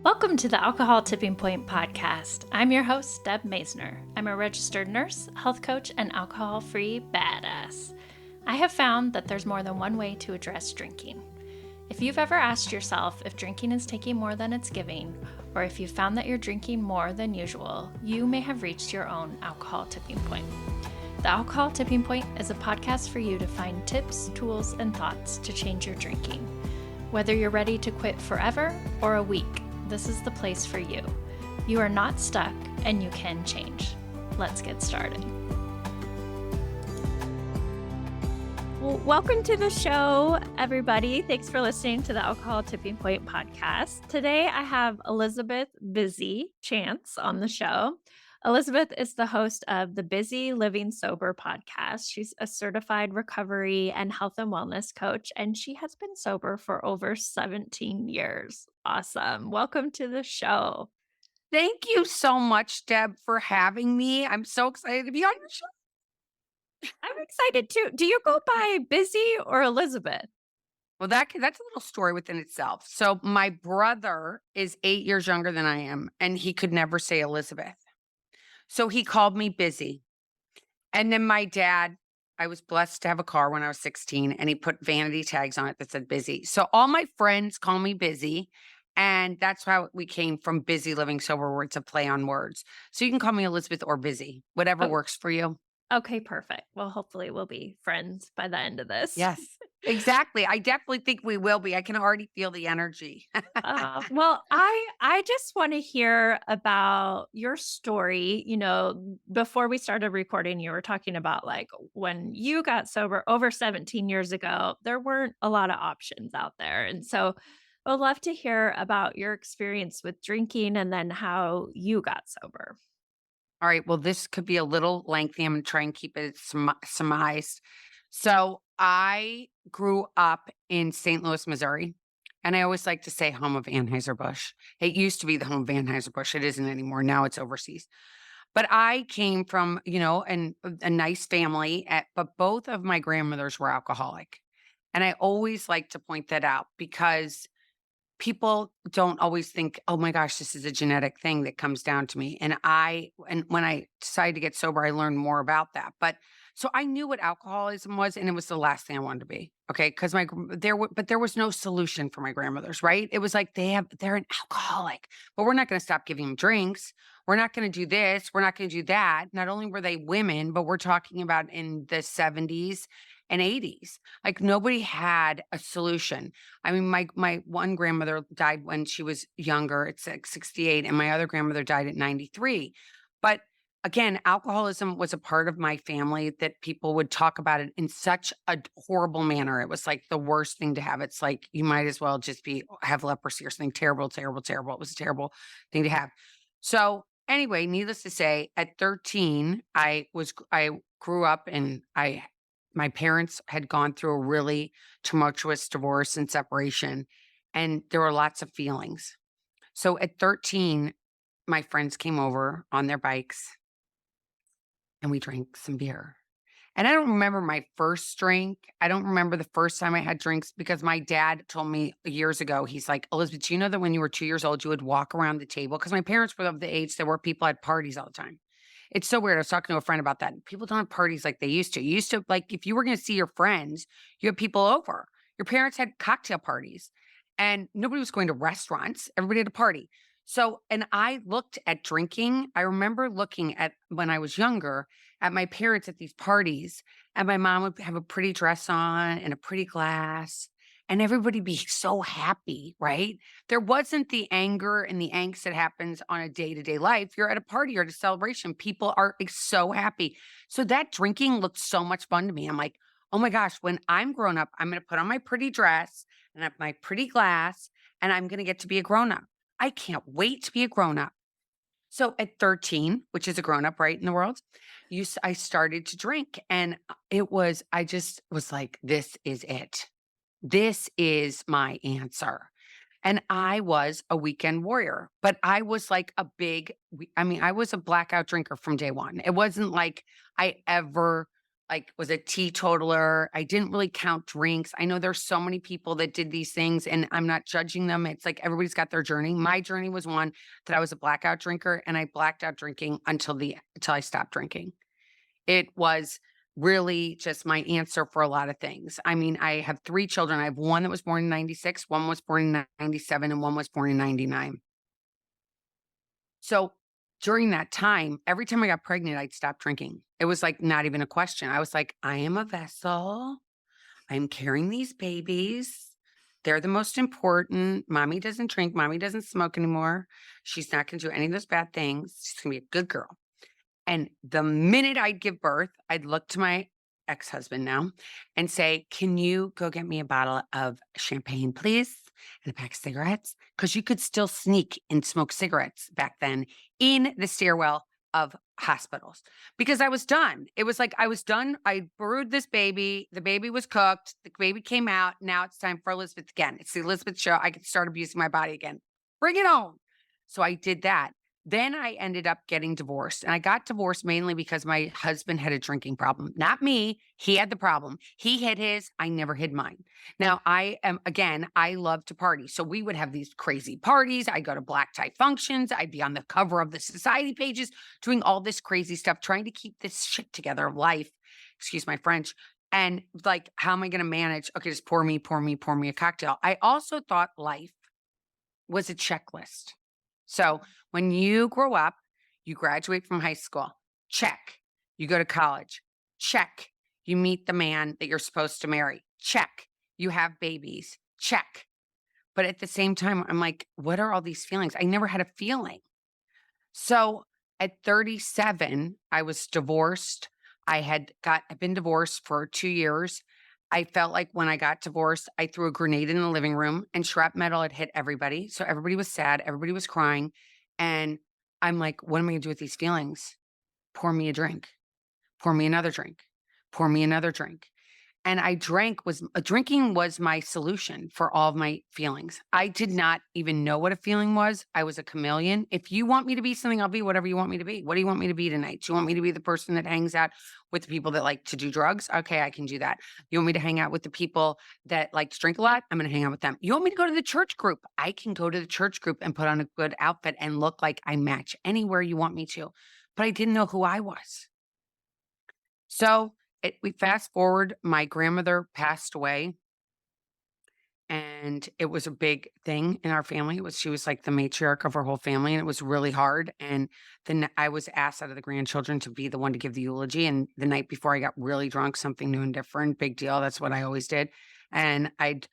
Welcome to the Alcohol Tipping Point podcast. I'm your host, Deb Maisner. I'm a registered nurse, health coach, and alcohol-free badass. I have found that there's more than one way to address drinking. If you've ever asked yourself if drinking is taking more than it's giving, or if you've found that you're drinking more than usual, you may have reached your own alcohol tipping point. The Alcohol Tipping Point is a podcast for you to find tips, tools, and thoughts to change your drinking. Whether you're ready to quit forever or a week, this is the place for you. You are not stuck and you can change. Let's get started. Well, welcome to the show, everybody. Thanks for listening to the Alcohol Tipping Point podcast. Today I have Elizabeth Bizzy Chance on the show. Elizabeth is the host of the Bizzy Living Sober podcast. She's a certified recovery and health and wellness coach, and she has been sober for over 17 years. Awesome. Welcome to the show. Thank you so much, Deb, for having me. I'm so excited to be on your show. I'm excited too. Do you go by Bizzy or Elizabeth? Well, that's a little story within itself. So my brother is 8 years younger than I am, and he could never say Elizabeth. So he called me Bizzy. And then my dad, I was blessed to have a car when I was 16, and he put vanity tags on it that said Bizzy. So all my friends call me Bizzy. And that's how we came from Busy Living Sober, where it's a play on words. So you can call me Elizabeth or Bizzy, whatever works for you. Okay, perfect. Well, hopefully we'll be friends by the end of this. Yes, exactly. I definitely think we will be. I can already feel the energy. Well, I just want to hear about your story. You know, before we started recording, you were talking about like when you got sober over 17 years ago, there weren't a lot of options out there. And so I would love to hear about your experience with drinking and then how you got sober. All right. Well, this could be a little lengthy. I'm going to try and keep it surmised. So I grew up in St. Louis, Missouri. And I always like to say home of Anheuser-Busch. It used to be the home of Anheuser-Busch. It isn't anymore. Now it's overseas. But I came from, a nice family, but both of my grandmothers were alcoholic. And I always like to point that out because people don't always think, "Oh my gosh, this is a genetic thing that comes down to me." And when I decided to get sober, I learned more about that. But so I knew what alcoholism was, and it was the last thing I wanted to be. Okay, because there was no solution for my grandmothers, right? It was like they're an alcoholic, but we're not going to stop giving them drinks. We're not going to do this. We're not going to do that. Not only were they women, but we're talking about in the 70s and 80s. Like nobody had a solution. I mean, my one grandmother died when she was younger at 68, and my other grandmother died at 93. But again, alcoholism was a part of my family that people would talk about it in such a horrible manner. It was like the worst thing to have. It's like you might as well just have leprosy or something terrible, terrible, terrible. It was a terrible thing to have. So anyway, needless to say, at 13, I grew up and my parents had gone through a really tumultuous divorce and separation, and there were lots of feelings. So at 13, my friends came over on their bikes and we drank some beer. And I don't remember my first drink. I don't remember the first time I had drinks because my dad told me years ago, he's like, "Elizabeth, do you know that when you were 2 years old, you would walk around the table?" Because my parents were of the age that where people had parties all the time. It's so weird. I was talking to a friend about that. People don't have parties like they used to. You used to, like, if you were going to see your friends, you had people over. Your parents had cocktail parties and nobody was going to restaurants. Everybody had a party. So, and I looked at drinking. I remember looking at when I was younger at my parents at these parties, and my mom would have a pretty dress on and a pretty glass, and everybody be so happy, right? There wasn't the anger and the angst that happens on a day-to-day life. You're at a party or at a celebration. People are so happy. So that drinking looked so much fun to me. I'm like, oh my gosh, when I'm grown up, I'm going to put on my pretty dress and have my pretty glass, and I'm going to get to be a grown up. I can't wait to be a grown up. So at 13, which is a grown up, right, in the world, I started to drink, and I just was like, this is it. This is my answer. And I was a weekend warrior, but I was like I was a blackout drinker from day one. It wasn't like I ever like, was a teetotaler. I didn't really count drinks. I know there's so many people that did these things, and I'm not judging them. It's like everybody's got their journey. My journey was one that I was a blackout drinker, and I blacked out drinking until I stopped drinking. It was really just my answer for a lot of things. I mean, I have 3 children. I have one that was born in '96, one was born in '97, and one was born in '99. So during that time, every time I got pregnant, I'd stop drinking. It was like not even a question. I was like, I am a vessel. I'm carrying these babies. They're the most important. Mommy doesn't drink. Mommy doesn't smoke anymore. She's not going to do any of those bad things. She's going to be a good girl. And the minute I'd give birth, I'd look to my ex-husband now and say, "Can you go get me a bottle of champagne, please? And a pack of cigarettes?" Because you could still sneak and smoke cigarettes back then in the stairwell of hospitals because I was done. It was like I was done. I brewed this baby. The baby was cooked. The baby came out. Now it's time for Elizabeth again. It's the Elizabeth show. I can start abusing my body again. Bring it on. So I did that. Then I ended up getting divorced, and I got divorced mainly because my husband had a drinking problem. Not me. He had the problem. He hid his. I never hid mine. Now, I love to party. So we would have these crazy parties. I'd go to black tie functions. I'd be on the cover of the society pages doing all this crazy stuff, trying to keep this shit together of life. Excuse my French. And like, how am I going to manage? Okay, just pour me a cocktail. I also thought life was a checklist. So when you grow up, you graduate from high school, check. You go to college, check. You meet the man that you're supposed to marry, check. You have babies, check. But at the same time, I'm like, what are all these feelings? I never had a feeling. So at 37, I was divorced. I'd been divorced for 2 years. I felt like when I got divorced, I threw a grenade in the living room and shrapnel had hit everybody. So everybody was sad. Everybody was crying. And I'm like, what am I going to do with these feelings? Pour me a drink, pour me another drink, pour me another drink. And drinking was my solution for all of my feelings. I did not even know what a feeling was. I was a chameleon. If you want me to be something, I'll be whatever you want me to be. What do you want me to be tonight? Do you want me to be the person that hangs out with the people that like to do drugs? Okay, I can do that. You want me to hang out with the people that like to drink a lot? I'm going to hang out with them. You want me to go to the church group? I can go to the church group and put on a good outfit and look like I match anywhere you want me to. But I didn't know who I was. So we fast forward, my grandmother passed away, and it was a big thing in our family. She was like the matriarch of our whole family, and it was really hard. And then I was asked out of the grandchildren to be the one to give the eulogy. And the night before, I got really drunk, something new and different, big deal. That's what I always did. And I'd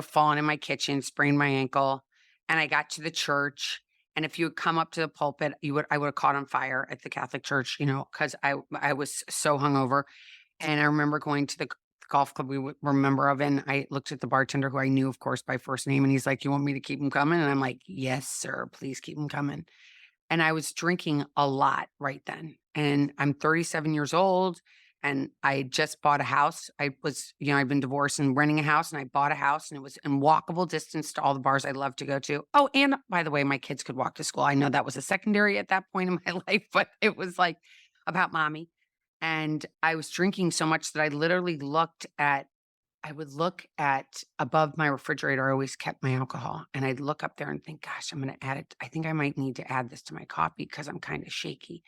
fallen in my kitchen, sprained my ankle, and I got to the church. And if you would come up to the pulpit, I would have caught on fire at the Catholic church, because I was so hungover. And I remember going to the golf club were a member of, and I looked at the bartender who I knew, of course, by first name, and he's like, "You want me to keep him coming?" And I'm like, "Yes, sir. Please keep him coming." And I was drinking a lot right then. And I'm 37 years old, and I just bought a house. I've been divorced and renting a house, and I bought a house, and it was in walkable distance to all the bars I love to go to. Oh, and by the way, my kids could walk to school. I know that was a secondary at that point in my life, but it was like about mommy. And I was drinking so much that I would look at above my refrigerator. I always kept my alcohol, and I'd look up there and think, gosh, I'm going to add it. I think I might need to add this to my coffee because I'm kind of shaky.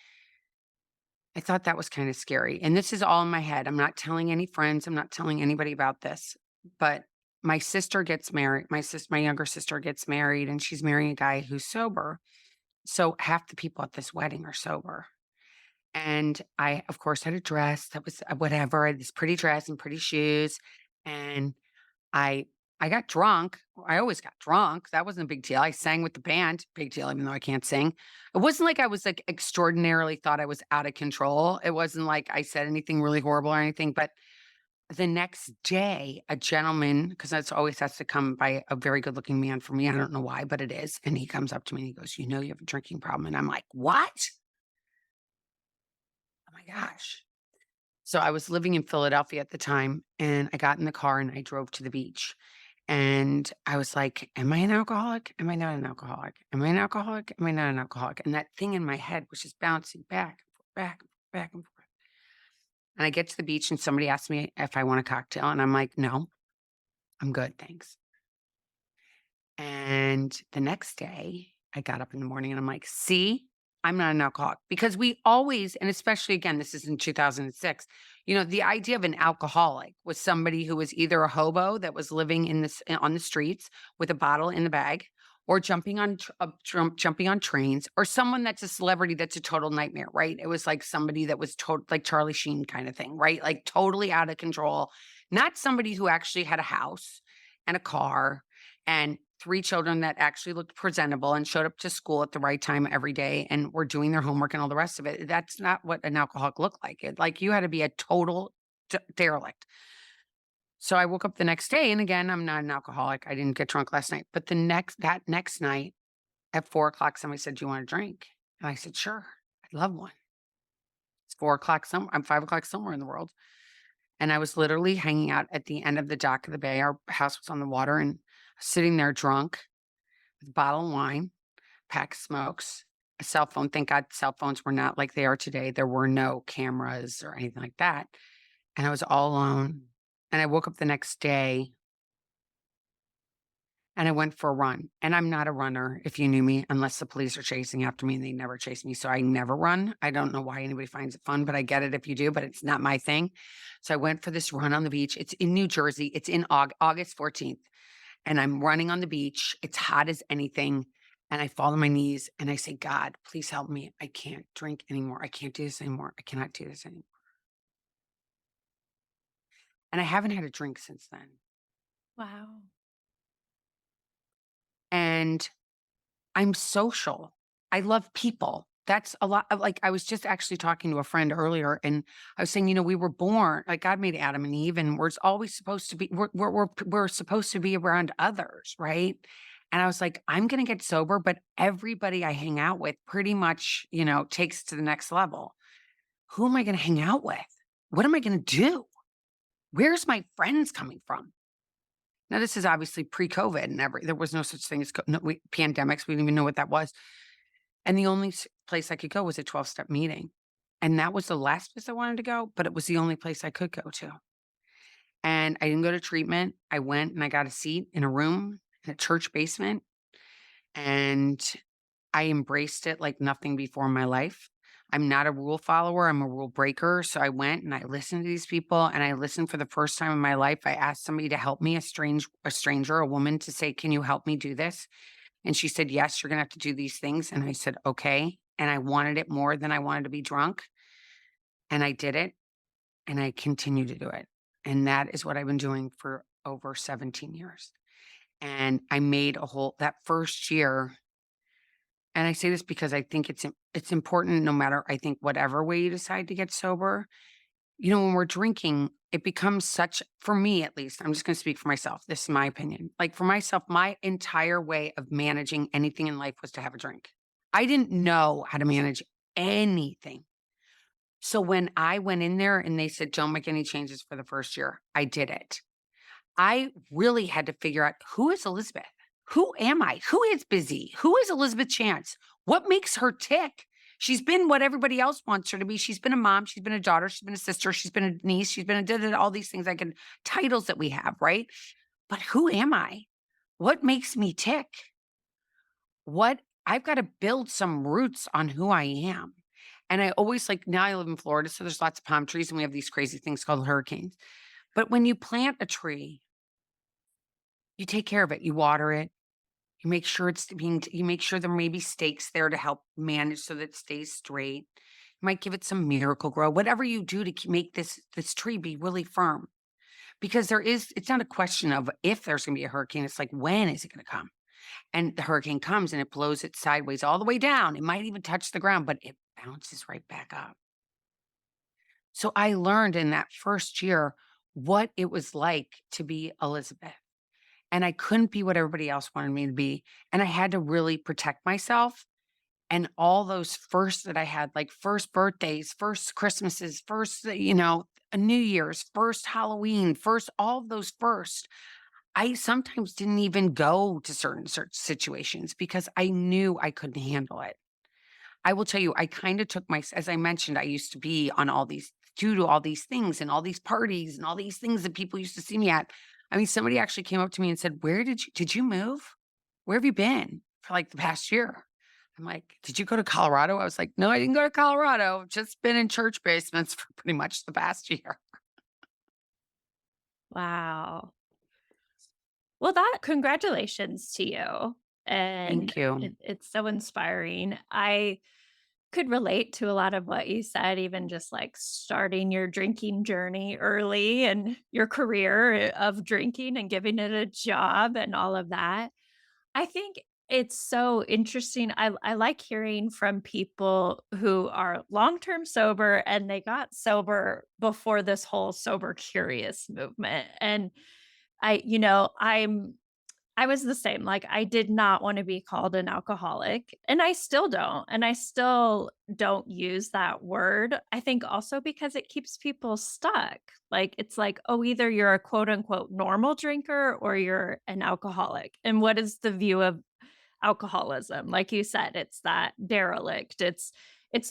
I thought that was kind of scary. And this is all in my head. I'm not telling any friends. I'm not telling anybody about this. But my sister gets married. My younger sister gets married, and she's marrying a guy who's sober. So half the people at this wedding are sober. And I, of course, had a dress that was whatever. I had this pretty dress and pretty shoes. And I I got drunk. I always got drunk. That wasn't a big deal. I sang with the band. Big deal, even though I can't sing. It wasn't like I was like extraordinarily thought I was out of control. It wasn't like I said anything really horrible or anything. But the next day, a gentleman, because that's always has to come by a very good looking man for me. I don't know why, but it is. And he comes up to me and he goes, "You know, you have a drinking problem." And I'm like, "What? Oh my gosh." So I was living in Philadelphia at the time, and I got in the car and I drove to the beach. And I was like, "Am I an alcoholic? Am I not an alcoholic? Am I an alcoholic? Am I not an alcoholic?" And that thing in my head was just bouncing back and forth, back and forth, back and forth. And I get to the beach and somebody asks me if I want a cocktail. And I'm like, no, I'm good. Thanks. And the next day, I got up in the morning and I'm like, see, I'm not an alcoholic because we always, and especially again, this is in 2006, the idea of an alcoholic was somebody who was either a hobo that was living on the streets with a bottle in the bag or jumping on trains or someone that's a celebrity that's a total nightmare, right? It was like somebody that was total like Charlie Sheen kind of thing, right? Like totally out of control, not somebody who actually had a house and a car and 3 children that actually looked presentable and showed up to school at the right time every day and were doing their homework and all the rest of it. That's not what an alcoholic looked like. Like, you had to be a total derelict. So I woke up the next day, and again, I'm not an alcoholic. I didn't get drunk last night, but that next night at 4 o'clock, somebody said, "Do you want a drink?" And I said, "Sure, I'd love one." It's 4 o'clock. I'm 5 o'clock somewhere in the world. And I was literally hanging out at the end of the dock of the bay. Our house was on the water and sitting there drunk with a bottle of wine, pack of smokes, a cell phone. Thank God cell phones were not like they are today. There were no cameras or anything like that. And I was all alone. And I woke up the next day and I went for a run. And I'm not a runner, if you knew me, unless the police are chasing after me and they never chase me. So I never run. I don't know why anybody finds it fun, but I get it if you do, but it's not my thing. So I went for this run on the beach. It's in New Jersey. It's in August 14th. And I'm running on the beach. It's hot as anything. And I fall on my knees and I say, God, please help me. I can't drink anymore. I can't do this anymore. I cannot do this anymore. And I haven't had a drink since then. Wow. And I'm social. I love people. That's a lot of like, I was just actually talking to a friend earlier and I was saying, we were born, like God made Adam and Eve and we're always supposed to be, we're supposed to be around others, right? And I was like, I'm going to get sober, but everybody I hang out with pretty much, takes to the next level. Who am I going to hang out with? What am I going to do? Where's my friends coming from? Now, this is obviously pre-COVID and there was no such thing as pandemics. We didn't even know what that was. And the only place I could go was a 12-step meeting. And that was the last place I wanted to go, but it was the only place I could go to. And I didn't go to treatment. I went and I got a seat in a room in a church basement. And I embraced it like nothing before in my life. I'm not a rule follower. I'm a rule breaker. So I went and I listened to these people and I listened for the first time in my life. I asked somebody to help me, a stranger, a woman to say, can you help me do this? And she said, yes, you're going to have to do these things. And I said, okay. And I wanted it more than I wanted to be drunk. And I did it and I continue to do it. And that is what I've been doing for over 17 years. And I made that first year. And I say this because I think it's important no matter, I think, whatever way you decide to get sober. When we're drinking, it becomes for me at least, I'm just going to speak for myself. This is my opinion. Like for myself, my entire way of managing anything in life was to have a drink. I didn't know how to manage anything. So when I went in there and they said, don't make any changes for the first year, I did it. I really had to figure out who is Elizabeth? Who am I? Who is Bizzy? Who is Elizabeth Chance? What makes her tick? She's been what everybody else wants her to be. She's been a mom. She's been a daughter. She's been a sister. She's been a niece. She's been all these things, titles that we have, right? But who am I? What makes me tick? I've got to build some roots on who I am. And I always now I live in Florida, so there's lots of palm trees and we have these crazy things called hurricanes. But when you plant a tree, you take care of it. You water it. You make sure you make sure there may be stakes there to help manage so that it stays straight. You might give it some miracle grow, whatever you do to make this tree be really firm. Because it's not a question of if there's going to be a hurricane. It's like, when is it going to come? And the hurricane comes and it blows it sideways all the way down. It might even touch the ground, but it bounces right back up. So I learned in that first year what it was like to be Elizabeth. And I couldn't be what everybody else wanted me to be. And I had to really protect myself. And all those firsts that I had, like first birthdays, first Christmases, first, a New Year's, first Halloween, first, all of those first, I sometimes didn't even go to certain situations because I knew I couldn't handle it. I will tell you, I kind of took as I mentioned, I used to be on all these due to all these things and all these parties and all these things that people used to see me at. I mean, somebody actually came up to me and said, "Where did you move? Where have you been for like the past year?" I'm like, "Did you go to Colorado?" I was like, "No, I didn't go to Colorado. I've just been in church basements for pretty much the past year." Wow. Well, that congratulations to you. And Thank you. it's so inspiring. I could relate to a lot of what you said, even just like starting your drinking journey early and your career of drinking and giving it a job and all of that. I think it's so interesting. I like hearing from people who are long-term sober and they got sober before this whole sober curious movement. And I was the same. Like, I did not wanna be called an alcoholic, and I still don't, and I still don't use that word. I think also because it keeps people stuck. Like, it's like, "Oh, either you're a quote unquote normal drinker or you're an alcoholic." And what is the view of alcoholism? Like you said, it's that derelict. It's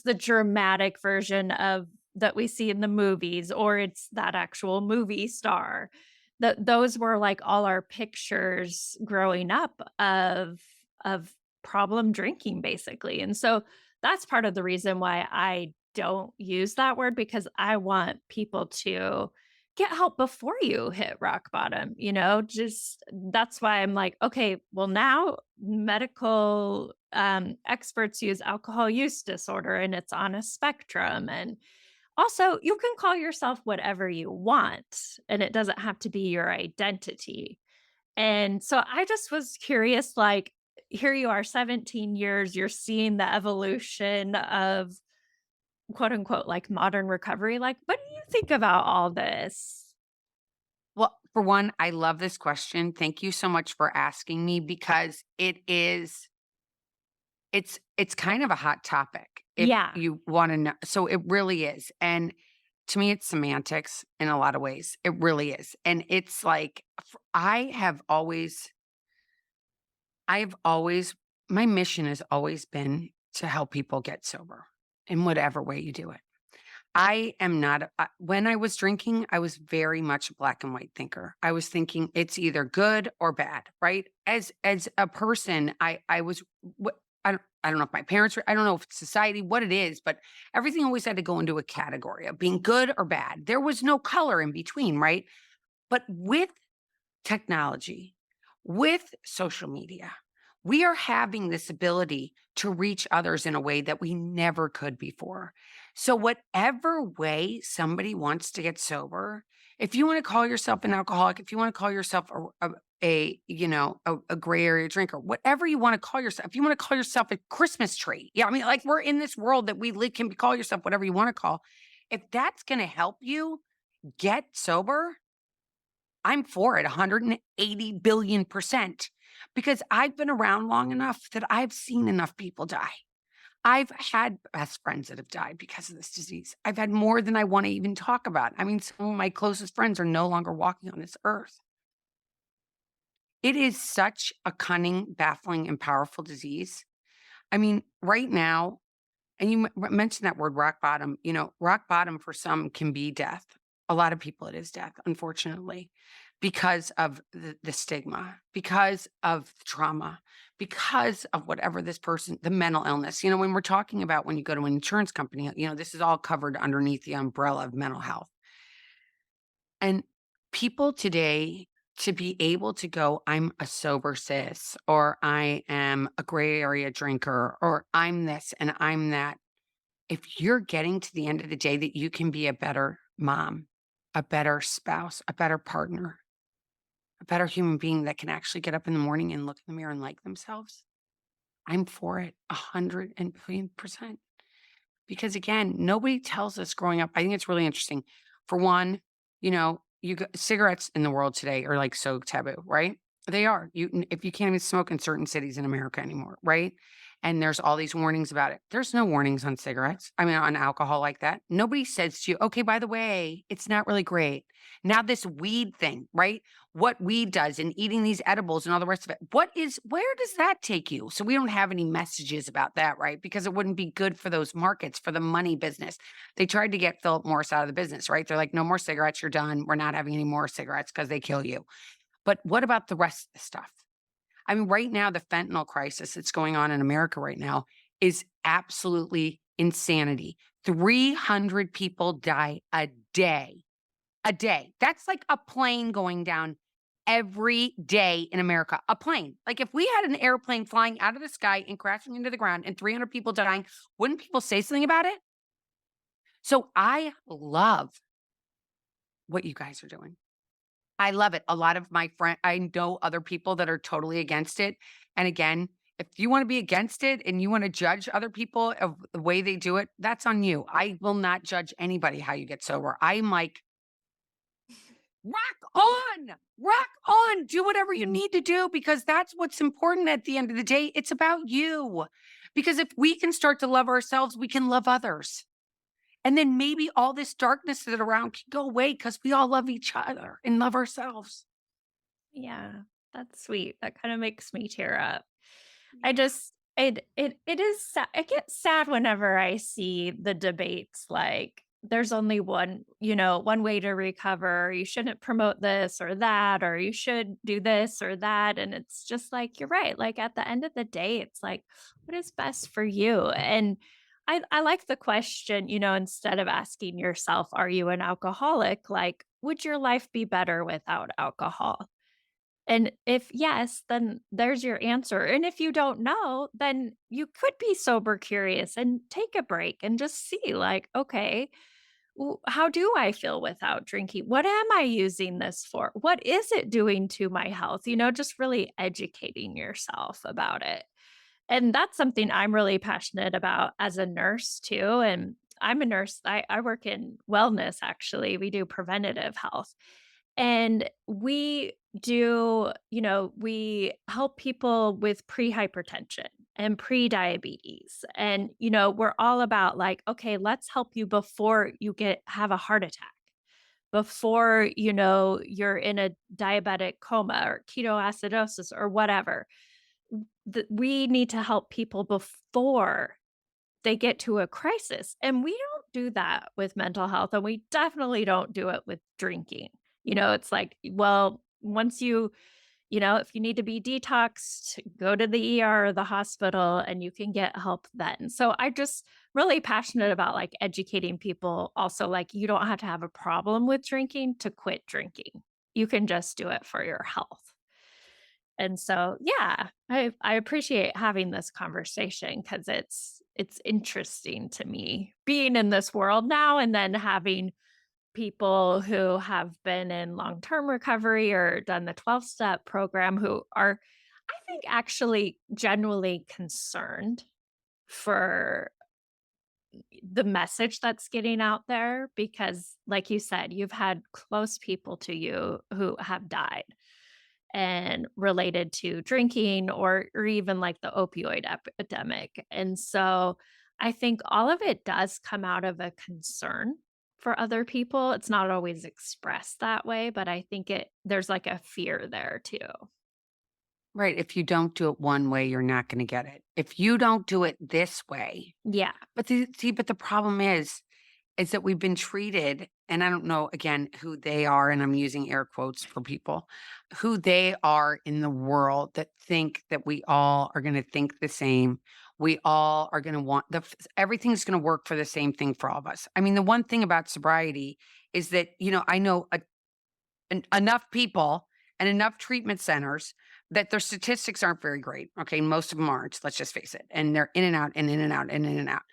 the dramatic version of that we see in the movies, or it's that actual movie star. Those were like all our pictures growing up of problem drinking basically. And so that's part of the reason why I don't use that word, because I want people to get help before you hit rock bottom, just that's why I'm like, okay, well, now medical experts use alcohol use disorder and it's on a spectrum. And also, you can call yourself whatever you want, and it doesn't have to be your identity. And so I just was curious, like, here you are, 17 years, you're seeing the evolution of quote unquote like modern recovery. Like, what do you think about all this? Well, for one, I love this question. Thank you so much for asking me because it's kind of a hot topic if Yeah. you wanna know. So it really is, and to me, it's semantics in a lot of ways. It really is, and it's like, I have always my mission has always been to help people get sober in whatever way you do it. I am not when I was drinking, I was very much a black and white thinker. I was thinking it's either good or bad, right? As a person, I was what I don't know if my parents were, I don't know if it's society, what it is, but everything always had to go into a category of being good or bad. There was no color in between, right? But with technology, with social media, we are having this ability to reach others in a way that we never could before. So, whatever way somebody wants to get sober, if you want to call yourself an alcoholic, if you want to call yourself a gray area drinker, whatever you want to call yourself, if you want to call yourself a Christmas tree, yeah, I mean, like we're in this world that we live, can call yourself whatever you want to call. If that's going to help you get sober, I'm for it 180 billion percent because I've been around long enough that I've seen enough people die. I've had best friends that have died because of this disease. I've had more than I want to even talk about. I mean, some of my closest friends are no longer walking on this earth. It is such a cunning, baffling, and powerful disease. I mean, right now, and you mentioned that word rock bottom. Rock bottom for some can be death. A lot of people, it is death, unfortunately, because of the stigma, because of the trauma, because of whatever this person, the mental illness. When we're talking about when you go to an insurance company, this is all covered underneath the umbrella of mental health. And people today, to be able to go, I'm a sober cis, or I am a gray area drinker, or I'm this and I'm that, if you're getting to the end of the day that you can be a better mom, a better spouse, a better partner, a better human being that can actually get up in the morning and look in the mirror and like themselves, I'm for it 100 and billion%. Because again, nobody tells us growing up. I think it's really interesting. For one, cigarettes in the world today are like so taboo, right? They are. If you can't even smoke in certain cities in America anymore, right? And there's all these warnings about it. There's no warnings on cigarettes. I mean, on alcohol like that. Nobody says to you, okay, by the way, it's not really great. Now, this weed thing, right? What weed does and eating these edibles and all the rest of it. Where does that take you? So we don't have any messages about that, right? Because it wouldn't be good for those markets, for the money business. They tried to get Philip Morris out of the business, right? They're like, no more cigarettes. You're done. We're not having any more cigarettes because they kill you. But what about the rest of the stuff? I mean, right now, the fentanyl crisis that's going on in America right now is absolutely insanity. 300 people die a day. A day. That's like a plane going down every day in America. A plane. Like if we had an airplane flying out of the sky and crashing into the ground and 300 people dying, wouldn't people say something about it? So I love what you guys are doing. I love it. A lot of my friend I know other people that are totally against it. And again, if you want to be against it and you want to judge other people of the way they do it, that's on you. I will not judge anybody how you get sober. I'm like, rock on, do whatever you need to do because that's what's important at the end of the day. It's about you. Because if we can start to love ourselves, we can love others. And then maybe all this darkness that around can go away because we all love each other and love ourselves. Yeah, that's sweet. That kind of makes me tear up. I Yeah. just it is I get sad whenever I see the debates like there's only one, one way to recover. You shouldn't promote this or that, or you should do this or that. And it's just like, you're right. Like at the end of the day, it's like, what is best for you? And I like the question, instead of asking yourself, are you an alcoholic? Like, would your life be better without alcohol? And if yes, then there's your answer. And if you don't know, then you could be sober curious and take a break and just see, like, okay, how do I feel without drinking? What am I using this for? What is it doing to my health? Just really educating yourself about it. And that's something I'm really passionate about as a nurse too. And I'm a nurse. I work in wellness, actually. We do preventative health. And we help people with pre-hypertension and pre-diabetes. And, we're all about like, okay, let's help you before you have a heart attack, before, you're in a diabetic coma or ketoacidosis or whatever. We need to help people before they get to a crisis. And we don't do that with mental health, and we definitely don't do it with drinking. It's like, well, once if you need to be detoxed, go to the ER or the hospital and you can get help then. So I just really passionate about like educating people also, like you don't have to have a problem with drinking to quit drinking. You can just do it for your health. And so, yeah, I appreciate having this conversation because it's interesting to me being in this world now and then having people who have been in long-term recovery or done the 12-step program who are, I think, actually genuinely concerned for the message that's getting out there because, like you said, you've had close people to you who have died and related to drinking or even like the opioid epidemic. And so I think all of it does come out of a concern for other people. It's not always expressed that way, but I think there's like a fear there too. Right. If you don't do it one way, you're not going to get it. If you don't do it this way, Yeah. but the problem is that we've been treated, and I don't know again who they are, and I'm using air quotes for people, who they are in the world that think that we all are going to think the same. We all are going to everything's going to work for the same thing for all of us. I mean, the one thing about sobriety is that, I know enough people and enough treatment centers that their statistics aren't very great. Okay. Most of them aren't. Let's just face it. And they're in and out and in and out and in and out.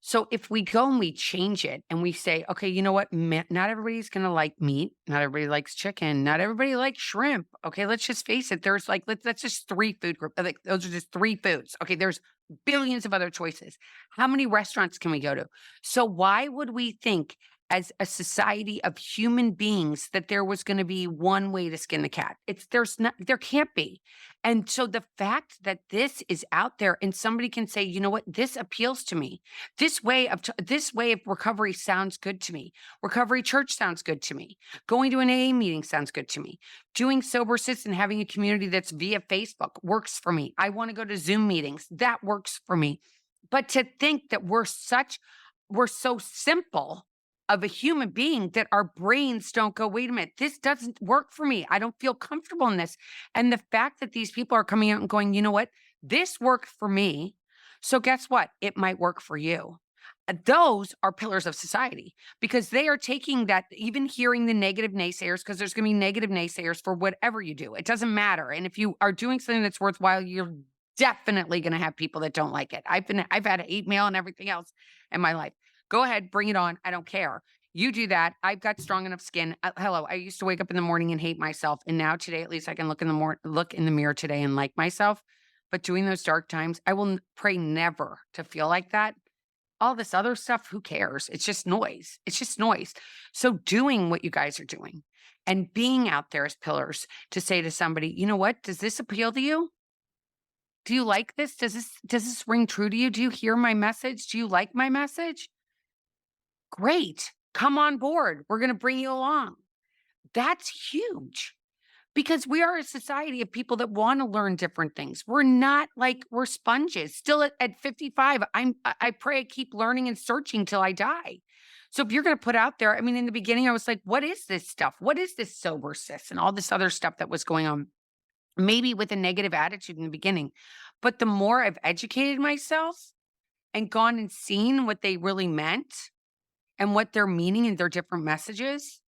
So if we go and we change it and we say, okay, you know what? Not everybody's going to like meat. Not everybody likes chicken. Not everybody likes shrimp. Okay. Let's just face it. There's like, that's just three food groups. Like those are just three foods. Okay. There's billions of other choices. How many restaurants can we go to? So why would we think as a society of human beings that there was going to be one way to skin the cat. There's not, there can't be. And so the fact that this is out there and somebody can say, you know what, this appeals to me. This way of recovery sounds good to me. Recovery church sounds good to me. Going to an AA meeting sounds good to me. Doing sober sits and having a community that's via Facebook works for me. I want to go to Zoom meetings. That works for me. But to think that we're so simple of a human being that our brains don't go, wait a minute, this doesn't work for me. I don't feel comfortable in this. And the fact that these people are coming out and going, you know what, this worked for me. So guess what? It might work for you. Those are pillars of society because they are taking that, even hearing the negative naysayers, because there's going to be negative naysayers for whatever you do. It doesn't matter. And if you are doing something that's worthwhile, you're definitely going to have people that don't like it. I've had hate mail and everything else in my life. Go ahead, bring it on. I don't care. You do that. I've got strong enough skin. Hello, I used to wake up in the morning and hate myself, and now today, at least, I can look in the mirror today and like myself. But during those dark times, I will pray never to feel like that. All this other stuff, who cares? It's just noise. It's just noise. So doing what you guys are doing and being out there as pillars to say to somebody, you know what? Does this appeal to you? Do you like this? Does this ring true to you? Do you hear my message? Do you like my message? Great. Come on board. We're going to bring you along. That's huge because we are a society of people that want to learn different things. We're not like we're sponges. Still at 55, I pray I keep learning and searching till I die. So if you're going to put out there, I mean, in the beginning, I was like, what is this stuff? What is this sober cis and all this other stuff that was going on? Maybe with a negative attitude in the beginning. But the more I've educated myself and gone and seen what they really meant and what they're meaning and their different messages,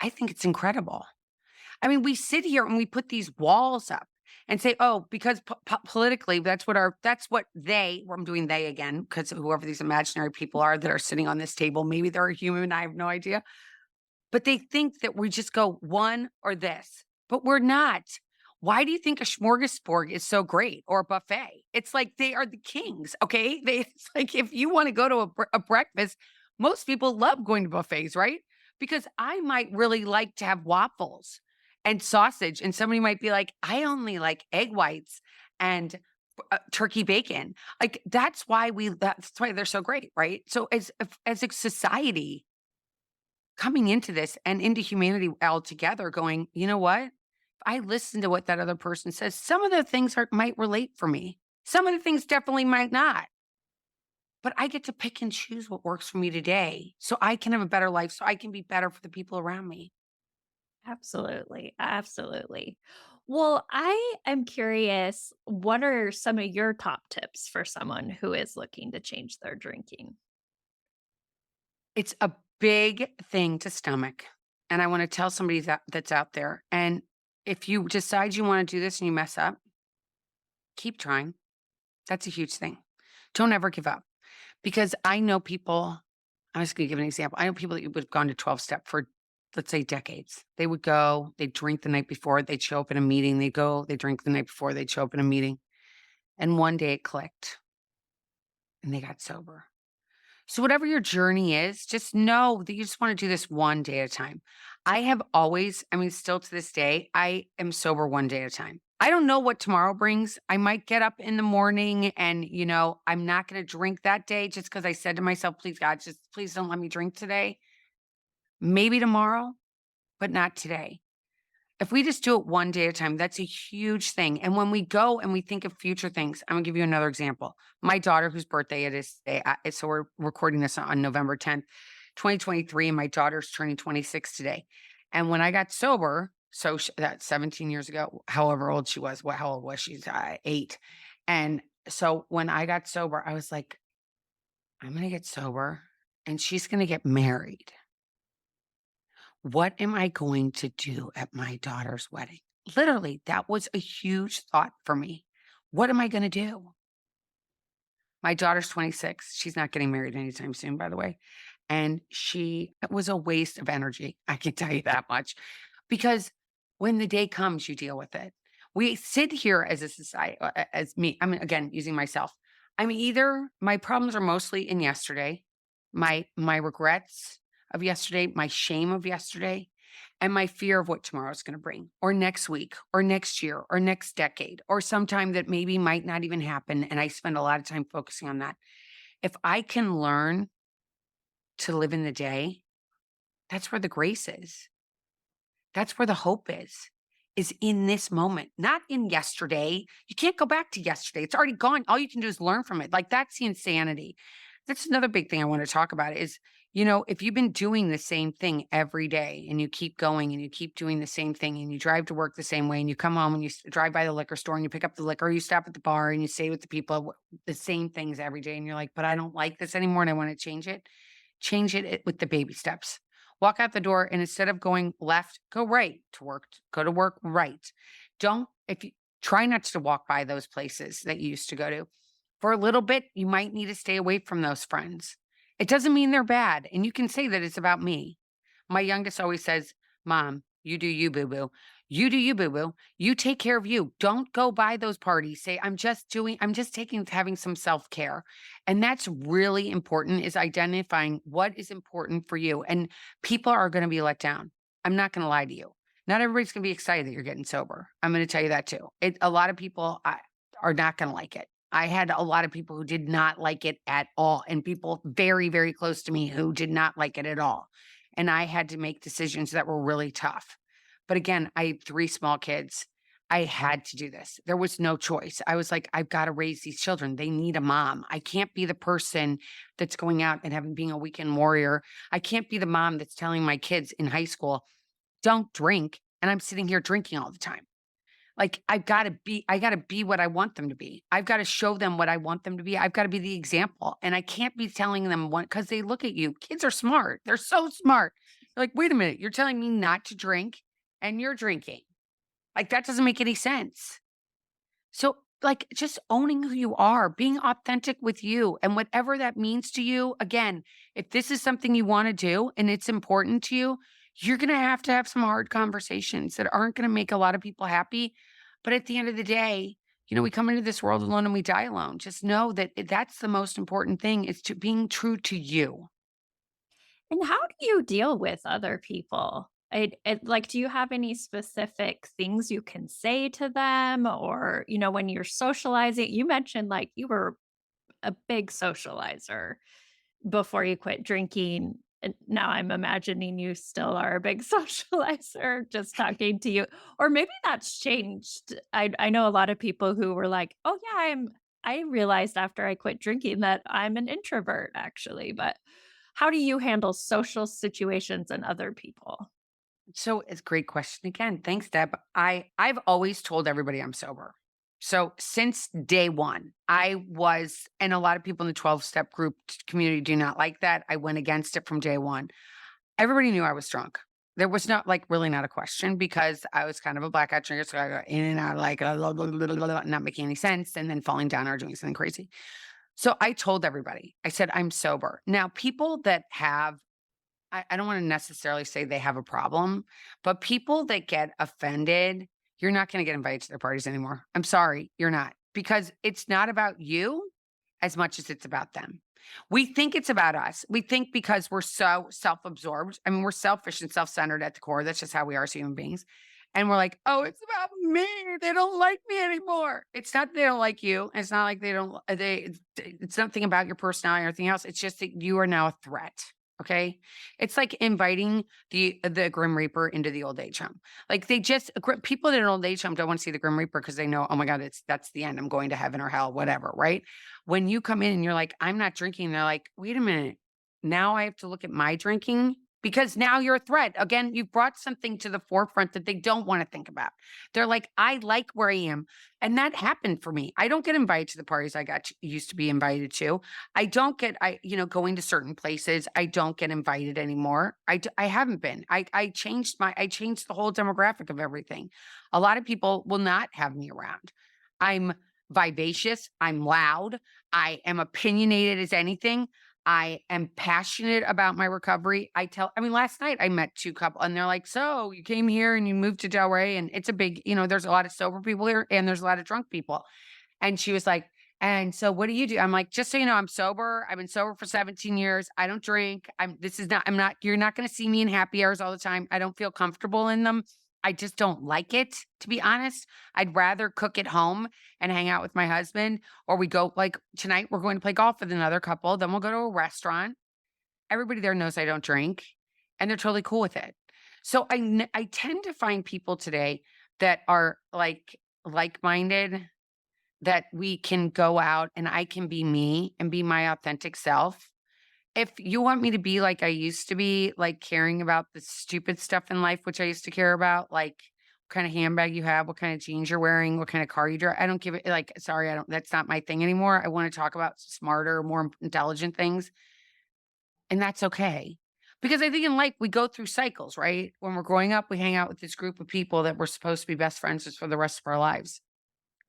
I think it's incredible. I mean, we sit here and we put these walls up and say, oh, because politically, well, I'm doing they again, because whoever these imaginary people are that are sitting on this table, maybe they're a human, I have no idea. But they think that we just go one or this, but we're not. Why do you think a smorgasbord is so great or a buffet? It's like they are the kings, okay? It's like if you want to go to a breakfast, most people love going to buffets, right? Because I might really like to have waffles and sausage, and somebody might be like, I only like egg whites and turkey bacon. Like that's why they're so great, right? So as a society, coming into this and into humanity altogether going, you know what? If I listen to what that other person says, some of the things might relate for me. Some of the things definitely might not. But I get to pick and choose what works for me today so I can have a better life, so I can be better for the people around me. Absolutely. Absolutely. Well, I am curious, what are some of your top tips for someone who is looking to change their drinking? It's a big thing to stomach. And I want to tell somebody that's out there. And if you decide you want to do this and you mess up, keep trying. That's a huge thing. Don't ever give up. Because I know people, I'm just going to give an example. I know people that would have gone to 12 step for, let's say, decades. They would go, they'd drink the night before, they'd show up in a meeting. They'd go, they drink the night before, they'd show up in a meeting. And one day it clicked and they got sober. So, whatever your journey is, just know that you just want to do this one day at a time. I have always, I mean, still to this day, I am sober one day at a time. I don't know what tomorrow brings. I might get up in the morning and, I'm not going to drink that day just because I said to myself, please, God, just please don't let me drink today. Maybe tomorrow, but not today. If we just do it one day at a time, that's a huge thing. And when we go and we think of future things, I'm gonna give you another example. My daughter, whose birthday it is today, so we're recording this on November 10th, 2023, and my daughter's turning 26 today. And when I got sober, so that's 17 years ago, however old she was, how old was she? 8. And so when I got sober, I was like, I'm gonna get sober and she's gonna get married. What am I going to do at my daughter's wedding? Literally, that was a huge thought for me. What am I going to do? My daughter's 26. She's not getting married anytime soon, by the way. And it was a waste of energy. I can tell you that much because when the day comes, you deal with it. We sit here as a society, as me, I mean, again, using myself. I'm either, my problems are mostly in yesterday, my regrets of yesterday, my shame of yesterday, and my fear of what tomorrow is going to bring, or next week, or next year, or next decade, or sometime that maybe might not even happen. And I spend a lot of time focusing on that. If I can learn to live in the day, that's where the grace is. That's where the hope is in this moment, not in yesterday. You can't go back to yesterday. It's already gone. All you can do is learn from it. Like that's the insanity. That's another big thing I want to talk about is, if you've been doing the same thing every day and you keep going and you keep doing the same thing and you drive to work the same way and you come home and you drive by the liquor store and you pick up the liquor, or you stop at the bar and you stay with the people, the same things every day. And you're like, but I don't like this anymore and I want to change it with the baby steps. Walk out the door and instead of going left, go right to work, go to work right. Don't, if you try not to walk by those places that you used to go to for a little bit, you might need to stay away from those friends. It doesn't mean they're bad. And you can say that it's about me. My youngest always says, Mom, you do you, boo boo. You do you, boo boo. You take care of you. Don't go by those parties. Say, I'm just having some self care. And that's really important is identifying what is important for you. And people are going to be let down. I'm not going to lie to you. Not everybody's going to be excited that you're getting sober. I'm going to tell you that too. A lot of people are not going to like it. I had a lot of people who did not like it at all, and people very, very close to me who did not like it at all. And I had to make decisions that were really tough. But again, I had 3 small kids. I had to do this. There was no choice. I was like, I've got to raise these children. They need a mom. I can't be the person that's going out and being a weekend warrior. I can't be the mom that's telling my kids in high school, don't drink. And I'm sitting here drinking all the time. Like I gotta be what I want them to be. I've got to show them what I want them to be. I've got to be the example. And I can't be telling them what because they look at you. Kids are smart. They're so smart. They're like, wait a minute, you're telling me not to drink and you're drinking. Like that doesn't make any sense. So, like, just owning who you are, being authentic with you and whatever that means to you. Again, if this is something you want to do and it's important to you, you're going to have some hard conversations that aren't going to make a lot of people happy. But at the end of the day, we come into this world alone and we die alone. Just know that that's the most important thing is to being true to you. And how do you deal with other people? Like, do you have any specific things you can say to them? Or, when you're socializing, you mentioned like you were a big socializer before you quit drinking. And now I'm imagining you still are a big socializer just talking to you. Or maybe that's changed. I know a lot of people who were like, "Oh yeah, I realized after I quit drinking that I'm an introvert actually." But how do you handle social situations and other people? So it's a great question again. Thanks, Deb. I've always told everybody I'm sober. So since day one, and a lot of people in the 12-step group community do not like that. I went against it from day one. Everybody knew I was drunk. There was not like really not a question because I was kind of a blackout drinker. So I got in and out like not making any sense and then falling down or doing something crazy. So I told everybody, I said, I'm sober. Now, people that have I don't wanna necessarily say they have a problem, but people that get offended, you're not gonna get invited to their parties anymore. I'm sorry, you're not, because it's not about you as much as it's about them. We think it's about us. We think because we're so self-absorbed, I mean, we're selfish and self-centered at the core, that's just how we are as human beings, and we're like, "Oh, it's about me, they don't like me anymore." It's not that they don't like you, it's not like they don't it's nothing about your personality or anything else, it's just that you are now a threat. Okay. It's like inviting the Grim Reaper into the old age home. Like people in an old age home don't want to see the Grim Reaper because they know, oh my God, that's the end. I'm going to heaven or hell, whatever. Right. When you come in and you're like, I'm not drinking, they're like, wait a minute. Now I have to look at my drinking because now you're a threat. Again, you brought something to the forefront that they don't want to think about. They're like, I like where I am. And that happened for me. I don't get invited to the parties used to be invited to. I don't get going to certain places, I don't get invited anymore. I haven't been. I changed the whole demographic of everything. A lot of people will not have me around. I'm vivacious, I'm loud, I am opinionated as anything. I am passionate about my recovery. I mean, last night I met 2 couple and they're like, "So you came here and you moved to Delray and it's a big, there's a lot of sober people here and there's a lot of drunk people." And she was like, And so what do you do? I'm like, just so you know, I'm sober. I've been sober for 17 years. I don't drink. You're not going to see me in happy hours all the time. I don't feel comfortable in them. I just don't like it, to be honest. I'd rather cook at home and hang out with my husband, or we go like tonight, we're going to play golf with another couple. Then we'll go to a restaurant. Everybody there knows I don't drink and they're totally cool with it. So I tend to find people today that are like-minded, that we can go out and I can be me and be my authentic self. If you want me to be like I used to be, like caring about the stupid stuff in life, which I used to care about, like what kind of handbag you have, what kind of jeans you're wearing, what kind of car you drive, I don't give it like, sorry, I don't, that's not my thing anymore. I want to talk about smarter, more intelligent things. And that's okay. Because I think in life we go through cycles, right? When we're growing up, we hang out with this group of people that we're supposed to be best friends with for the rest of our lives.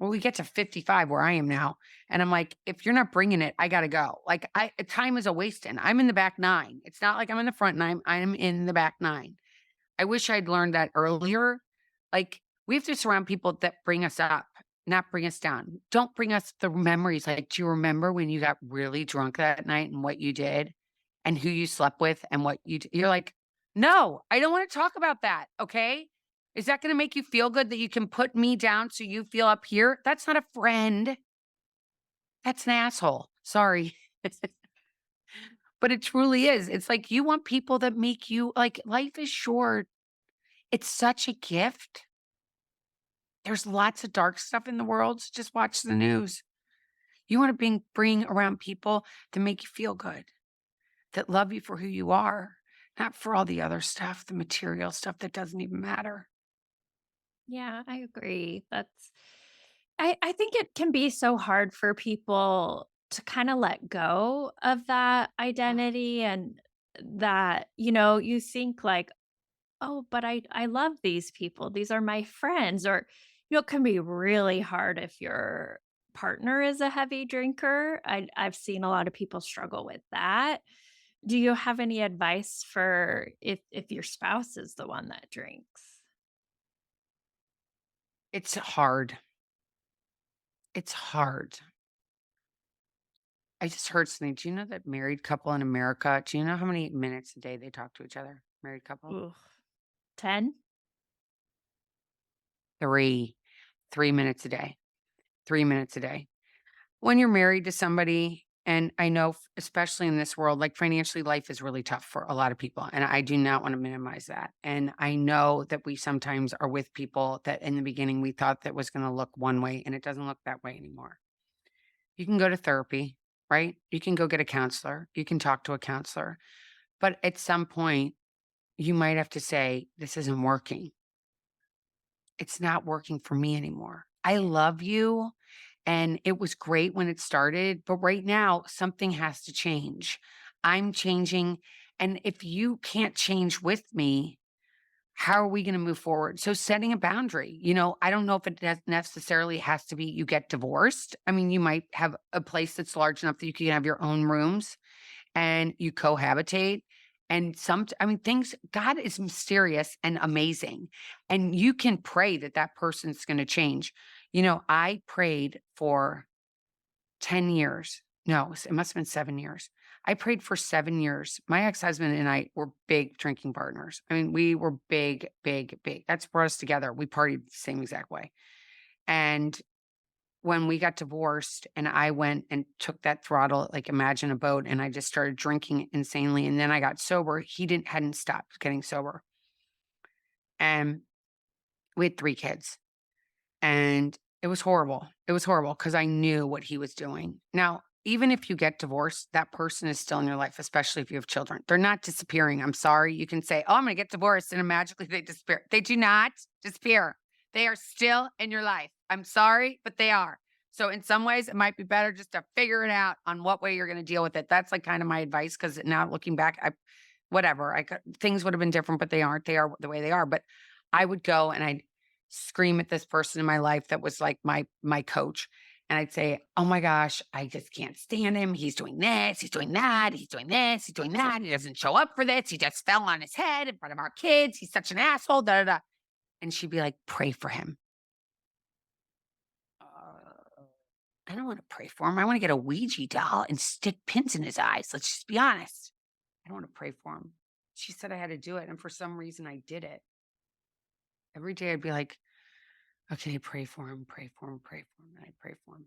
Well, we get to 55 where I am now, and I'm like, if you're not bringing it, I gotta go. Like, time is a wasting. I'm in the back 9. It's not like I'm in the front 9. I'm in the back 9. I wish I'd learned that earlier. Like, we have to surround people that bring us up, not bring us down. Don't bring us the memories. Like, do you remember when you got really drunk that night and what you did and who you slept with and what you you're like, "No, I don't wanna talk about that, okay? Is that gonna make you feel good that you can put me down so you feel up here? That's not a friend. That's an asshole. Sorry." But it truly is. It's like you want people that make you like, life is short. It's such a gift. There's lots of dark stuff in the world. So just watch the news. You want to bring around people to make you feel good, that love you for who you are, not for all the other stuff, the material stuff that doesn't even matter. Yeah, I agree. I think it can be so hard for people to kind of let go of that identity and that, you think like, "Oh, but I love these people. These are my friends." Or, it can be really hard if your partner is a heavy drinker. I've seen a lot of people struggle with that. Do you have any advice for if your spouse is the one that drinks? It's hard. It's hard. I just heard something. Do you know that married couple in America, do you know how many minutes a day they talk to each other? Married couple? Ooh, 10? 3. 3 minutes a day. 3 minutes a day. When you're married to somebody, and I know especially in this world, like financially, life is really tough for a lot of people. And I do not want to minimize that. And I know that we sometimes are with people that in the beginning we thought that was going to look one way and it doesn't look that way anymore. You can go to therapy, right? You can go get a counselor. You can talk to a counselor. But at some point, you might have to say, this isn't working. It's not working for me anymore. I love you. And it was great when it started, but right now something has to change. I'm changing. And if you can't change with me, how are we going to move forward? So setting a boundary, I don't know if it necessarily has to be you get divorced. I mean, you might have a place that's large enough that you can have your own rooms and you cohabitate. And I mean, God is mysterious and amazing. And you can pray that that person's going to change. I prayed for 10 years. No, it must have been 7 years. I prayed for 7 years. My ex-husband and I were big drinking partners. I mean, we were big, big, big. That's brought us together. We partied the same exact way. And when we got divorced and I went and took that throttle, like imagine a boat, and I just started drinking insanely. And then I got sober. He hadn't stopped getting sober. And we had 3 kids. And it was horrible. It was horrible because I knew what he was doing. Now, even if you get divorced, that person is still in your life, especially if you have children. They're not disappearing. I'm sorry. You can say, "Oh, I'm going to get divorced," and then magically they disappear. They do not disappear. They are still in your life. I'm sorry, but they are. So in some ways, it might be better just to figure it out on what way you're going to deal with it. That's like kind of my advice because now looking back, whatever, things would have been different, but they aren't. They are the way they are. But I would go and I'd scream at this person in my life that was like my coach. And I'd say, "Oh my gosh, I just can't stand him. He's doing this, he's doing that, he's doing this, he's doing that. He doesn't show up for this. He just fell on his head in front of our kids. He's such an asshole." Da da da. And she'd be like, "Pray for him." Uh, I don't want to pray for him. I want to get a Ouija doll and stick pins in his eyes. Let's just be honest. I don't want to pray for him. She said I had to do it. And for some reason, I did it. Every day I'd be like, okay, pray for him, pray for him, pray for him. And I pray for him.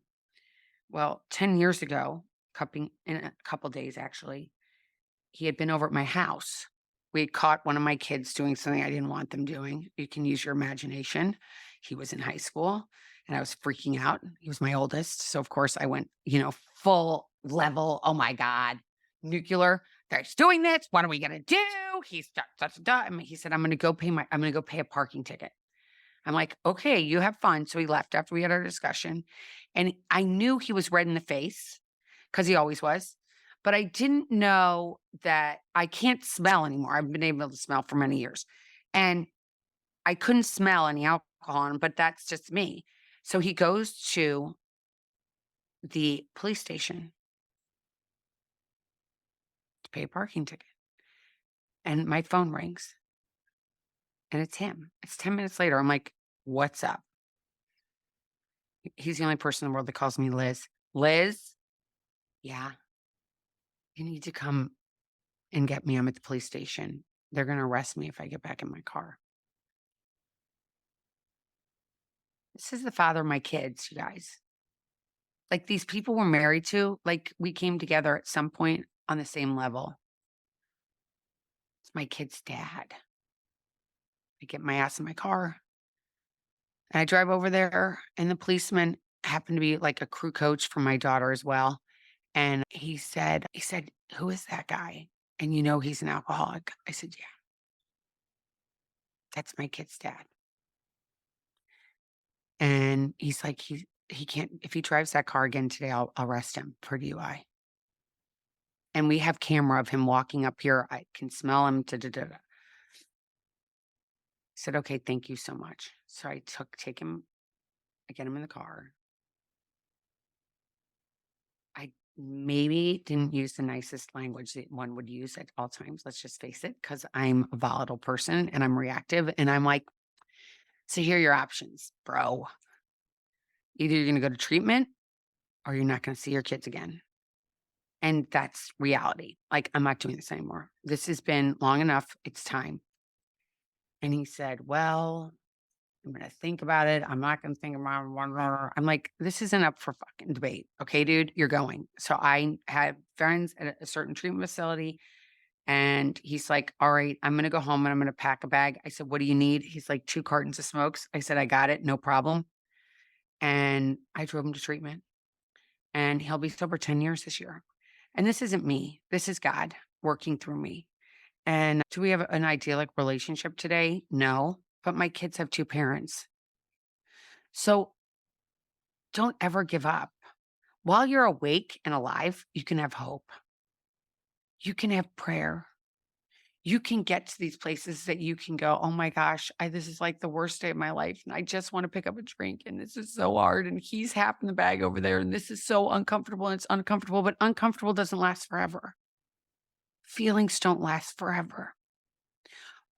Well, 10 years ago, in a couple days actually, he had been over at my house. We had caught one of my kids doing something I didn't want them doing. You can use your imagination. He was in high school and I was freaking out. He was my oldest. So, of course, I went, full level. Oh my God, nuclear. They're doing this. What are we going to do? He's da, da, da, da. I mean, he said, I'm going to go pay a parking ticket. I'm like, okay, you have fun. So he left after we had our discussion. And I knew he was red in the face because he always was. But I didn't know that I can't smell anymore. I've been able to smell for many years. And I couldn't smell any alcohol on him, but that's just me. So he goes to the police station to pay a parking ticket. And my phone rings and it's him. It's 10 minutes later. I'm like, what's up? He's the only person in the world that calls me Liz. Liz? Yeah. You need to come and get me. I'm at the police station. They're going to arrest me if I get back in my car. This is the father of my kids, you guys. Like these people we're married to, like we came together at some point on the same level. It's my kid's dad. I get my ass in my car and I drive over there, and the policeman happened to be like a crew coach for my daughter as well. And he said, who is that guy? And he's an alcoholic. I said, yeah, that's my kid's dad. And he's like, he can't, if he drives that car again today, I'll arrest him for DUI. And we have camera of him walking up here. I can smell him. Da, da, da, da. I said, okay, thank you so much. So I take him, I get him in the car. I maybe didn't use the nicest language that one would use at all times. Let's just face it, because I'm a volatile person and I'm reactive. And I'm like, so here are your options, bro. Either you're going to go to treatment or you're not going to see your kids again. And that's reality. Like, I'm not doing this anymore. This has been long enough. It's time. And he said, well, I'm going to think about it. I'm not going to think about it. I'm like, this isn't up for fucking debate. Okay, dude, you're going. So I had friends at a certain treatment facility. And he's like, all right, I'm going to go home and I'm going to pack a bag. I said, what do you need? He's like, 2 cartons of smokes. I said, I got it. No problem. And I drove him to treatment. And he'll be sober 10 years this year. And this isn't me. This is God working through me. And do we have an idyllic relationship today? No. But my kids have 2 parents. So don't ever give up. While you're awake and alive, you can have hope. You can have prayer. You can get to these places that you can go, oh my gosh, this is like the worst day of my life. And I just want to pick up a drink. And this is so hard. And he's half in the bag over there. And this is so uncomfortable. And it's uncomfortable, but uncomfortable doesn't last forever. Feelings don't last forever.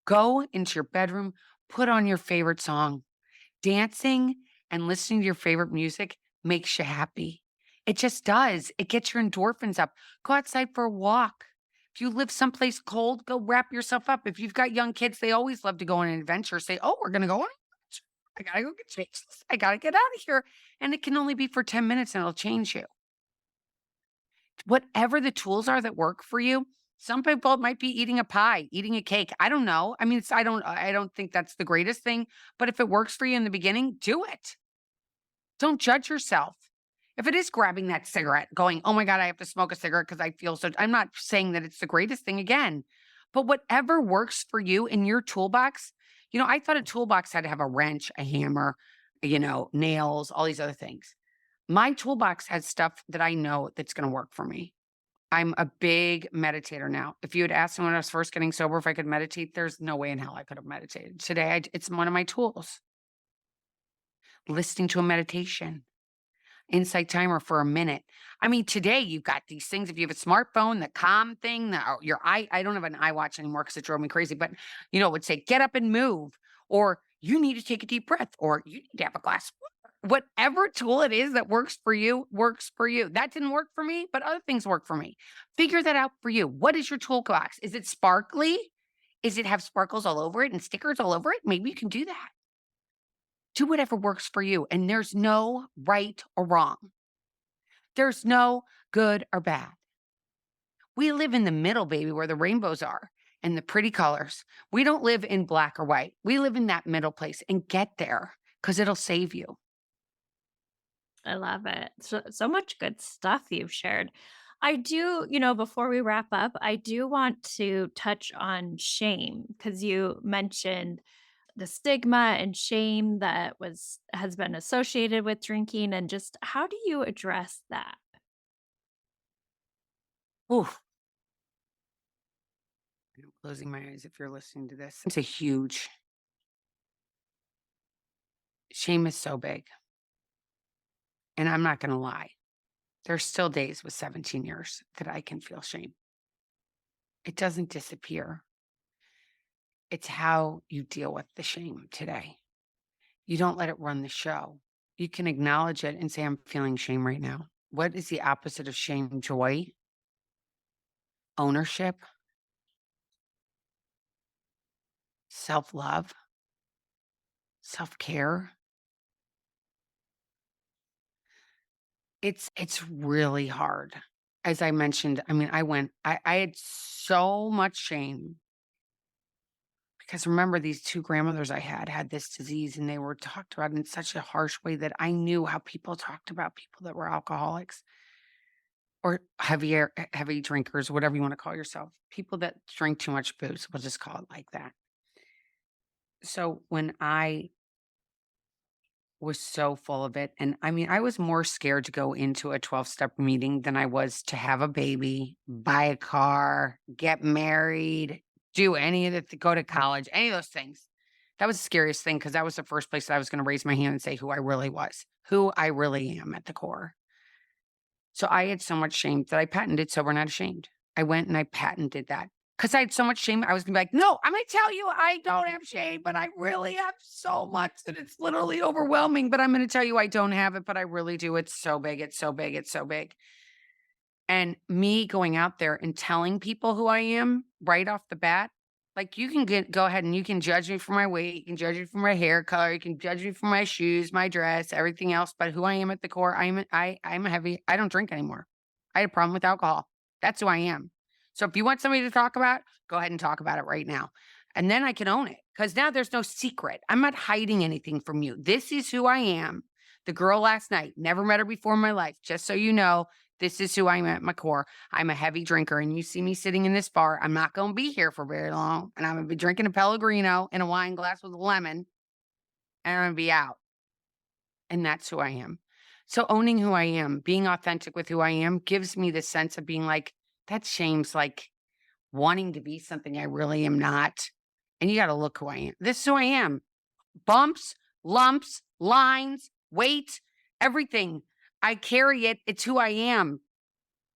Go into your bedroom, put on your favorite song. Dancing and listening to your favorite music makes you happy. It just does. It gets your endorphins up. Go outside for a walk. If you live someplace cold, go wrap yourself up. If you've got young kids, they always love to go on an adventure. Say, oh, we're going to go on an adventure. I got to go get changed. I got to get out of here. And it can only be for 10 minutes and it'll change you. Whatever the tools are that work for you. Some people it might be eating a pie, eating a cake. I don't know. I mean, I don't think that's the greatest thing, but if it works for you in the beginning, do it. Don't judge yourself. If it is grabbing that cigarette, going, oh my God, I have to smoke a cigarette because I feel so, I'm not saying that it's the greatest thing again, but whatever works for you in your toolbox, I thought a toolbox had to have a wrench, a hammer, nails, all these other things. My toolbox has stuff that I know that's going to work for me. I'm a big meditator now. If you had asked me when I was first getting sober if I could meditate, there's no way in hell I could have meditated. Today, it's one of my tools. Listening to a meditation, insight timer for a minute. I mean, today you've got these things. If you have a smartphone, the Calm thing, your I don't have an iWatch anymore because it drove me crazy, but it would say, get up and move, or you need to take a deep breath, or you need to have a glass of water. whatever tool it is that works for you, works for you. That didn't work for me, but other things work for me. Figure that out for you. What is your toolbox? Is it sparkly? Is it have sparkles all over it and stickers all over it? Maybe you can do that. Do whatever works for you. And there's no right or wrong. There's no good or bad. We live in the middle, baby, where the rainbows are and the pretty colors. We don't live in black or white. We live in that middle place and get there because it'll save you. I love it. So much good stuff you've shared. I do, before we wrap up, I do want to touch on shame because you mentioned the stigma and shame that has been associated with drinking, and just how do you address that? Oof. I'm closing my eyes if you're listening to this. It's a huge shame is so big. And I'm not going to lie. There's still days with 17 years that I can feel shame. It doesn't disappear. It's how you deal with the shame today. You don't let it run the show. You can acknowledge it and say, I'm feeling shame right now. What is the opposite of shame? Joy, ownership, self love, self care. It's really hard. As I mentioned, I mean, I had so much shame because remember these two grandmothers I had this disease and they were talked about in such a harsh way that I knew how people talked about people that were alcoholics or heavy drinkers, whatever you want to call yourself. People that drink too much booze, we'll just call it like that. So when I was so full of it, and I mean, I was more scared to go into a 12-step meeting than I was to have a baby, buy a car, get married, do any of the go to college, any of those things. That was the scariest thing because that was the first place that I was going to raise my hand and say who I really was, who I really am at the core. So I had so much shame that I patented Sober Not Ashamed. I went and I patented that because I had so much shame. I was gonna be like, no, I'm gonna tell you I don't have shame, but I really have so much that it's literally overwhelming. But I'm gonna tell you I don't have it, but I really do. It's so big. It's so big. It's so big. And me going out there and telling people who I am right off the bat, like you can go ahead and you can judge me for my weight, you can judge me for my hair color, you can judge me for my shoes, my dress, everything else. But who I am at the core, I'm a heavy, I don't drink anymore. I had a problem with alcohol. That's who I am. So if you want somebody to talk about, go ahead and talk about it right now. And then I can own it because now there's no secret. I'm not hiding anything from you. This is who I am. The girl last night, never met her before in my life. Just so you know, this is who I am at my core. I'm a heavy drinker, and you see me sitting in this bar. I'm not going to be here for very long, and I'm going to be drinking a Pellegrino in a wine glass with a lemon, and I'm going to be out. And that's who I am. So owning who I am, being authentic with who I am, gives me the sense of being like, that shame's like wanting to be something I really am not. And you got to look who I am. This is who I am. Bumps, lumps, lines, weight, everything. I carry it. It's who I am.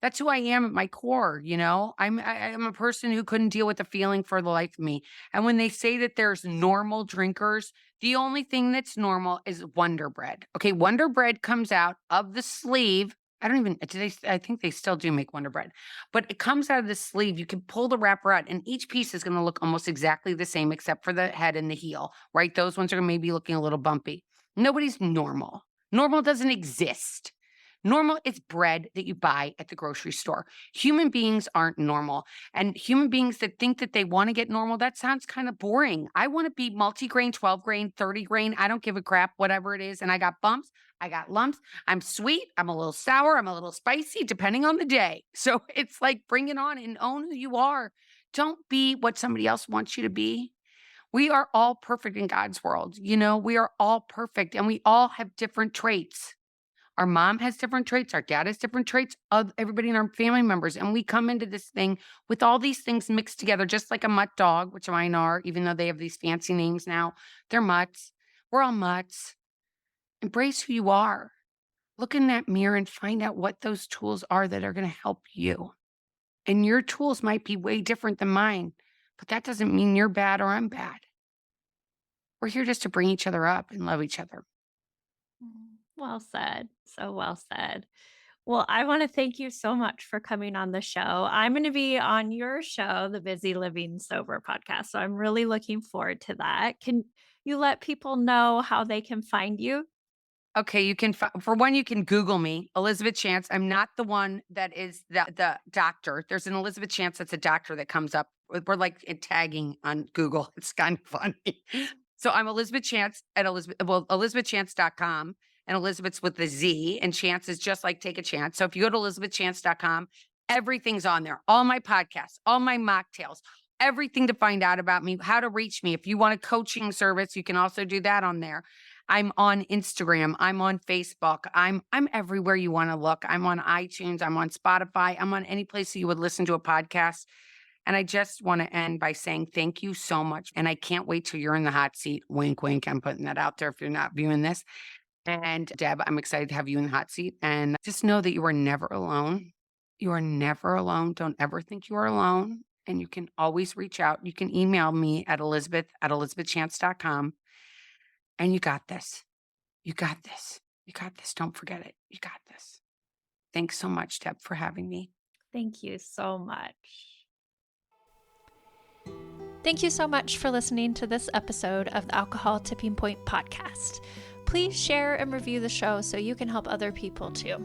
That's who I am at my core, you know? I'm a person who couldn't deal with the feeling for the life of me. And when they say that there's normal drinkers, the only thing that's normal is Wonder Bread. Okay, Wonder Bread comes out of the sleeve. I don't even do they I think they still do make Wonder Bread. But it comes out of the sleeve. You can pull the wrapper out and each piece is going to look almost exactly the same except for the head and the heel, right? Those ones are maybe looking a little bumpy. Nobody's normal. Normal doesn't exist. Normal is bread that you buy at the grocery store. Human beings aren't normal. And human beings that think that they want to get normal, that sounds kind of boring. I want to be multi-grain, 12 grain, 30 grain. I don't give a crap, whatever it is. And I got bumps, I got lumps. I'm sweet, I'm a little sour, I'm a little spicy, depending on the day. So it's like bring it on and own who you are. Don't be what somebody else wants you to be. We are all perfect in God's world. You know, we are all perfect and we all have different traits. Our mom has different traits. Our dad has different traits. Everybody in our family members. And we come into this thing with all these things mixed together, just like a mutt dog, which mine are, even though they have these fancy names now. They're mutts. We're all mutts. Embrace who you are. Look in that mirror and find out what those tools are that are going to help you. And your tools might be way different than mine, but that doesn't mean you're bad or I'm bad. We're here just to bring each other up and love each other. Well said. So well said. Well, I want to thank you so much for coming on the show. I'm going to be on your show, the Busy Living Sober podcast. So I'm really looking forward to that. Can you let people know how they can find you? Okay, you can for one, you can Google me, Elizabeth Chance. I'm not the one that is the doctor. There's an Elizabeth Chance that's a doctor that comes up. We're like tagging on Google. It's kind of funny. So I'm Elizabeth Chance at elizabethchance.com, and Elizabeth's with the Z, and Chance is just like take a chance. So if you go to elizabethchance.com, everything's on there. All my podcasts, all my mocktails, everything to find out about me, how to reach me. If you want a coaching service, you can also do that on there. I'm on Instagram. I'm on Facebook. I'm everywhere you want to look. I'm on iTunes. I'm on Spotify. I'm on any place you would listen to a podcast. And I just want to end by saying thank you so much. And I can't wait till you're in the hot seat. Wink, wink. I'm putting that out there if you're not viewing this. And Deb, I'm excited to have you in the hot seat. And just know that you are never alone. You are never alone. Don't ever think you are alone. And you can always reach out. You can email me at elizabeth@elizabethchance.com. And you got this. You got this. You got this. Don't forget it. You got this. Thanks so much, Deb, for having me. Thank you so much. Thank you so much for listening to this episode of the Alcohol Tipping Point podcast. Please share and review the show so you can help other people too.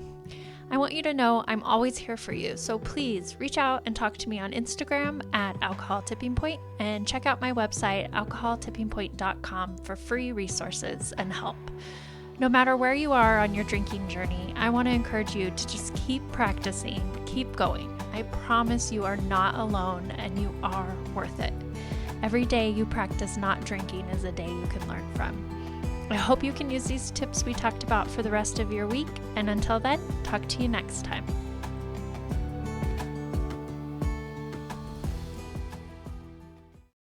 I want you to know I'm always here for you, so please reach out and talk to me on Instagram at Alcohol Tipping Point, and check out my website, alcoholtippingpoint.com, for free resources and help. No matter where you are on your drinking journey, I want to encourage you to just keep practicing, keep going. I promise you are not alone and you are worth it. Every day you practice not drinking is a day you can learn from. I hope you can use these tips we talked about for the rest of your week, and until then, talk to you next time.